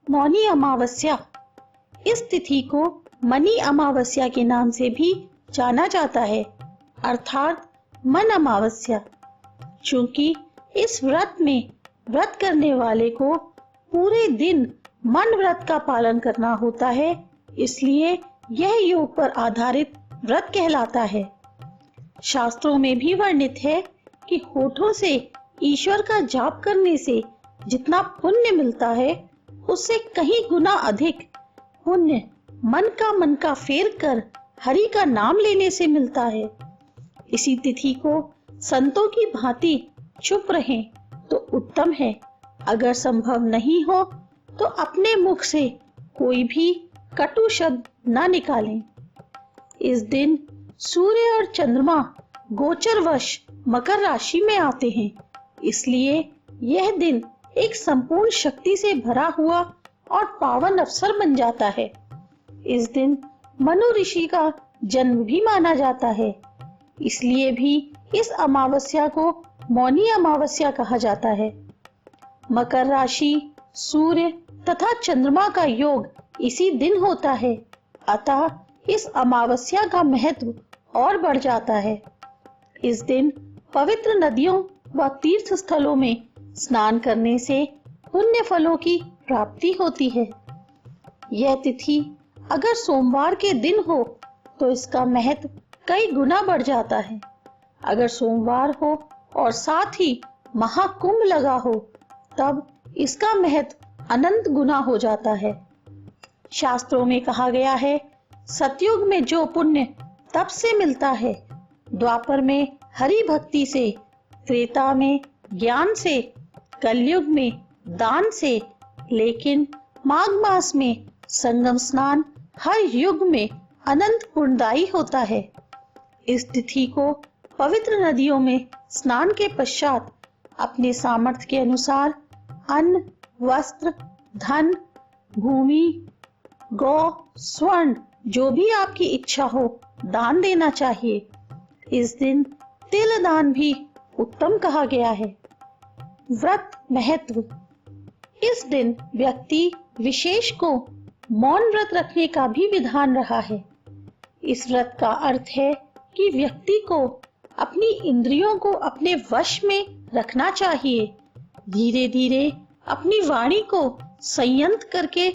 मौनी अमावस्या। इस तिथि को मनी अमावस्या के नाम से भी जाना जाता है, अर्थात मन अमावस्या। चूंकि इस व्रत में व्रत करने वाले को पूरे दिन मन व्रत का पालन करना होता है, इसलिए यह योग पर आधारित व्रत कहलाता है। शास्त्रों में भी वर्णित है कि होठों से ईश्वर का जाप करने से जितना पुण्य मिलता है, उससे कहीं गुना अधिक पुण्य मन का फेर कर हरि का नाम लेने से मिलता है। इसी तिथि को संतों की भांति चुप रहें तो उत्तम है। अगर संभव नहीं हो तो अपने मुख से कोई भी कटु शब्द न निकालें। इस दिन सूर्य और चंद्रमा गोचरवश मकर राशि में आते हैं, इसलिए यह दिन एक संपूर्ण शक्ति से भरा हुआ और पावन अवसर बन जाता है। इस दिन मनु ऋषि का जन्म भी माना जाता है, इसलिए भी इस अमावस्या को मौनी अमावस्या कहा जाता है। मकर राशि, सूर्य तथा चंद्रमा का योग इसी दिन होता है, अतः इस अमावस्या का महत्व और बढ़ जाता है। इस दिन पवित्र नदियों व तीर्थ स्थलों में स्नान करने से पुण्य फलों की प्राप्ति होती है। यह तिथि अगर सोमवार के दिन हो तो इसका महत्व कई गुना बढ़ जाता है। अगर सोमवार हो और साथ ही महाकुंभ लगा हो, तब इसका महत्व अनंत गुना हो जाता है। शास्त्रों में कहा गया है, सतयुग में जो पुण्य तप से मिलता है, द्वापर में हरि भक्ति से, त्रेता में ज्ञान से, कलयुग में दान से, लेकिन माघ मास में संगम स्नान हर युग में अनंत पुण्यदायी होता है। इस तिथि को पवित्र नदियों में स्नान के पश्चात अपने सामर्थ्य के अनुसार अन्न, वस्त्र, धन, भूमि, गौ, स्वर्ण जो भी आपकी इच्छा हो दान देना चाहिए। इस दिन तिल दान भी उत्तम कहा गया है। व्रत महत्व। इस दिन व्यक्ति विशेष को मौन व्रत रखने का भी विधान रहा है। इस व्रत का अर्थ है कि व्यक्ति को अपनी इंद्रियों को अपने वश में रखना चाहिए। धीरे धीरे अपनी वाणी को संयत करके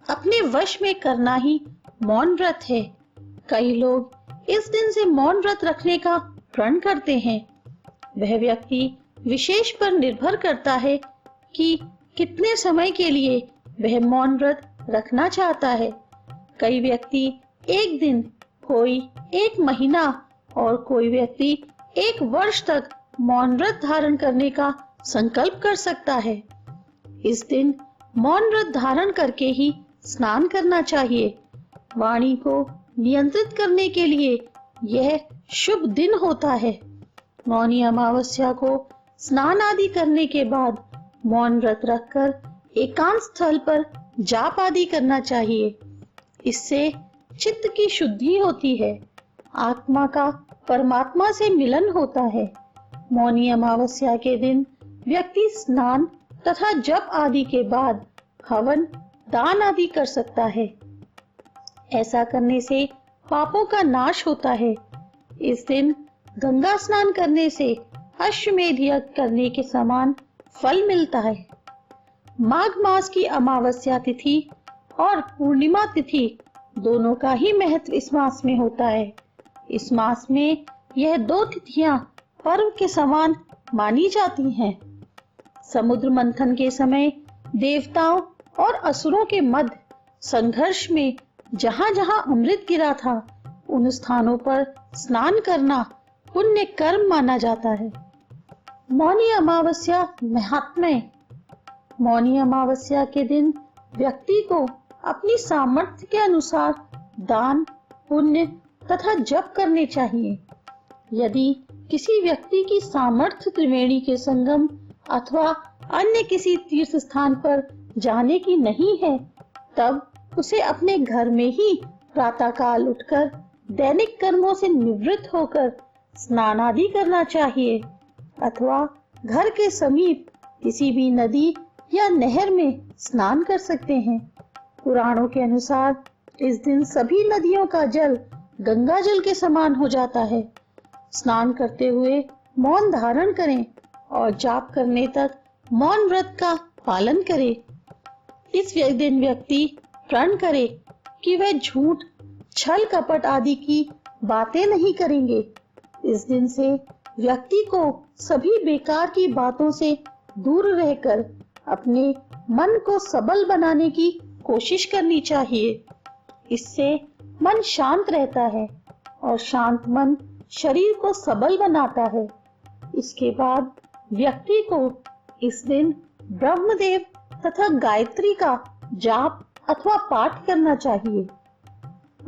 अपने वश में करना ही मौन व्रत है। कई लोग इस दिन से मौन व्रत रखने का प्रण करते हैं। वह व्यक्ति विशेष पर निर्भर करता है कि कितने समय के लिए वह मौन व्रत रखना चाहता है। कई व्यक्ति एक दिन, कोई एक महीना और कोई व्यक्ति एक वर्ष तक मौन व्रत धारण करने का संकल्प कर सकता है। इस दिन मौन व्रत धारण करके ही स्नान करना चाहिए। वाणी को नियंत्रित करने के लिए यह शुभ दिन होता है। मौनी अमावस्या को स्नान आदि करने के बाद मौन व्रत रखकर एकांत स्थल पर जाप आदि करना चाहिए। इससे चित्त की शुद्धि होती है, आत्मा का परमात्मा से मिलन होता है। मौनी अमावस्या के दिन व्यक्ति स्नान तथा जप आदि के बाद हवन, दान आदि कर सकता है। ऐसा करने से पापों का नाश होता है। इस दिन गंगा स्नान करने से अश्वमेध यज्ञ करने के समान फल मिलता है। माघ मास की अमावस्या तिथि और पूर्णिमा तिथि दोनों का ही महत्व इस मास में होता है। इस मास में यह दो तिथियां पर्व के समान मानी जाती हैं। समुद्र मंथन के समय देवताओं और असुरों के मध्य संघर्ष में जहां जहां अमृत गिरा था, उन स्थानों पर स्नान करना पुण्य कर्म माना जाता है। मौनी अमावस्या महात्म्य। मौनी अमावस्या के दिन व्यक्ति को अपनी सामर्थ्य के अनुसार दान, पुण्य तथा जप करने चाहिए। यदि किसी व्यक्ति की सामर्थ्य त्रिवेणी के संगम अथवा अन्य किसी तीर्थ स्थान पर जाने की नहीं है, तब उसे अपने घर में ही प्रातःकाल उठकर दैनिक कर्मों से निवृत्त होकर स्नान आदि करना चाहिए, अथवा घर के समीप किसी भी नदी या नहर में स्नान कर सकते हैं। पुराणों के अनुसार इस दिन सभी नदियों का जल गंगा जल के समान हो जाता है। स्नान करते हुए मौन धारण करें और जाप करने तक मौन व्रत का पालन करें। इस दिन व्यक्ति प्रण करे कि वह झूठ, छल कपट आदि की बातें नहीं करेंगे। इस दिन से व्यक्ति को सभी बेकार की बातों से दूर रहकर अपने मन को सबल बनाने की कोशिश करनी चाहिए। इससे मन शांत रहता है और शांत मन शरीर को सबल बनाता है। इसके बाद व्यक्ति को इस दिन ब्रह्मदेव तथा गायत्री का जाप अथवा पाठ करना चाहिए।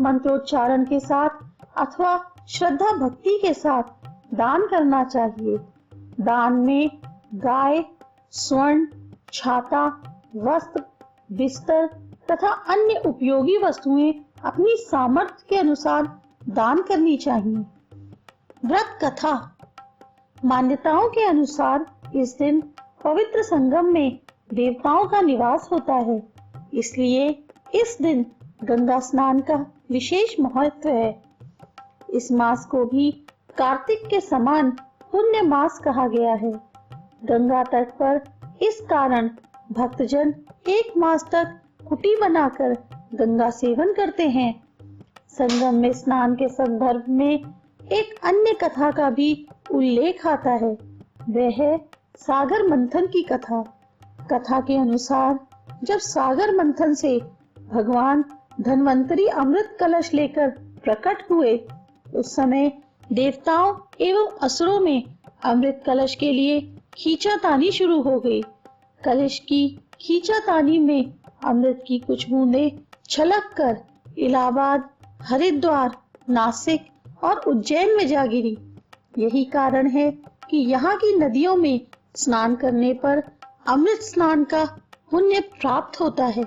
मंत्रोच्चारण के साथ अथवा श्रद्धा भक्ति के साथ दान करना चाहिए। दान में गाय, स्वर्ण, छाता, वस्त्र, बिस्तर तथा अन्य उपयोगी वस्तुएं अपनी सामर्थ्य के अनुसार दान करनी चाहिए। व्रत कथा। मान्यताओं के अनुसार इस दिन पवित्र संगम में देवताओं का निवास होता है, इसलिए इस दिन गंगा स्नान का विशेष महत्व है। इस मास को भी कार्तिक के समान पुण्य मास कहा गया है। गंगा तट पर इस कारण भक्तजन एक मास तक कुटी बनाकर गंगा सेवन करते हैं। संगम में स्नान के संदर्भ में एक अन्य कथा का भी उल्लेख आता है। वह है सागर मंथन की कथा। कथा के अनुसार जब सागर मंथन से भगवान धन्वंतरी अमृत कलश लेकर प्रकट हुए, उस समय देवताओं एवं असुरों में अमृत कलश के लिए खींचातानी शुरू हो गई। कलश की खींचातानी में अमृत की कुछ बूंदें छलक कर इलाहाबाद, हरिद्वार, नासिक और उज्जैन में जा गिरी। यही कारण है कि यहाँ की नदियों में स्नान करने पर अमृत स्नान का पुण्य प्राप्त होता है।